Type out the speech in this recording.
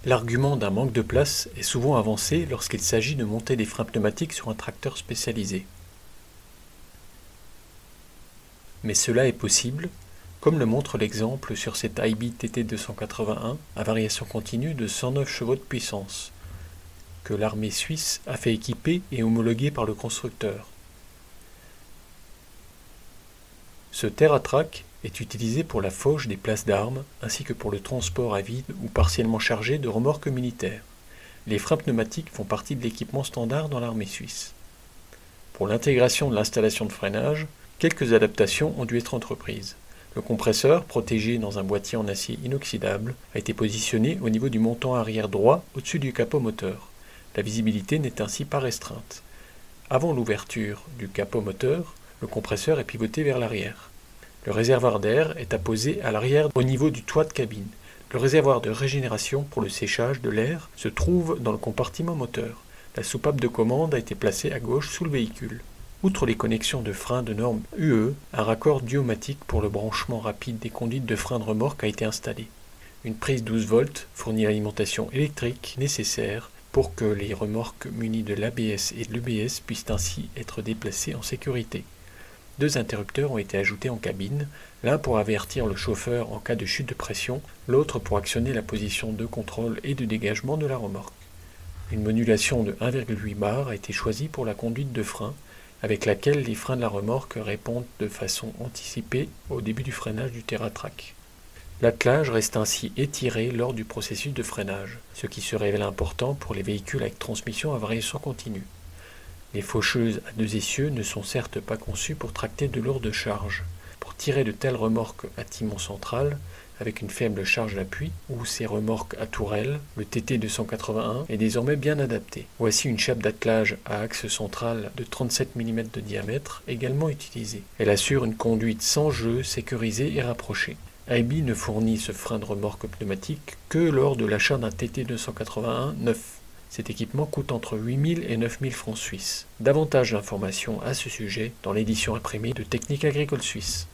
L'argument d'un manque de place est souvent avancé lorsqu'il s'agit de monter des freins pneumatiques sur un tracteur spécialisé. Mais cela est possible, comme le montre l'exemple sur cette IB TT 281 à variation continue de 109 chevaux de puissance, que l'armée suisse a fait équiper et homologuer par le constructeur. Ce TerraTrack est utilisé pour la fauche des places d'armes ainsi que pour le transport à vide ou partiellement chargé de remorques militaires. Les freins pneumatiques font partie de l'équipement standard dans l'armée suisse. Pour l'intégration de l'installation de freinage, quelques adaptations ont dû être entreprises. Le compresseur, protégé dans un boîtier en acier inoxydable, a été positionné au niveau du montant arrière droit au-dessus du capot moteur. La visibilité n'est ainsi pas restreinte. Avant l'ouverture du capot moteur, le compresseur est pivoté vers l'arrière. Le réservoir d'air est apposé à l'arrière au niveau du toit de cabine. Le réservoir de régénération pour le séchage de l'air se trouve dans le compartiment moteur. La soupape de commande a été placée à gauche sous le véhicule. Outre les connexions de freins de norme UE, un raccord Diomatic pour le branchement rapide des conduites de frein de remorque a été installé. Une prise 12 volts fournit l'alimentation électrique nécessaire pour que les remorques munies de l'ABS et de l'EBS puissent ainsi être déplacées en sécurité. 2 interrupteurs ont été ajoutés en cabine, l'un pour avertir le chauffeur en cas de chute de pression, l'autre pour actionner la position de contrôle et de dégagement de la remorque. Une modulation de 1,8 bar a été choisie pour la conduite de frein, avec laquelle les freins de la remorque répondent de façon anticipée au début du freinage du TerraTrack. L'attelage reste ainsi étiré lors du processus de freinage, ce qui se révèle important pour les véhicules avec transmission à variation continue. Les faucheuses à 2 essieux ne sont certes pas conçues pour tracter de lourdes charges. Pour tirer de telles remorques à timon central, avec une faible charge d'appui, ou ces remorques à tourelle, le TT 281 est désormais bien adapté. Voici une chape d'attelage à axe central de 37 mm de diamètre, également utilisée. Elle assure une conduite sans jeu, sécurisée et rapprochée. IB ne fournit ce frein de remorque pneumatique que lors de l'achat d'un TT 281 neuf. Cet équipement coûte entre 8 000 et 9 000 francs suisses. Davantage d'informations à ce sujet dans l'édition imprimée de Technique agricole suisse.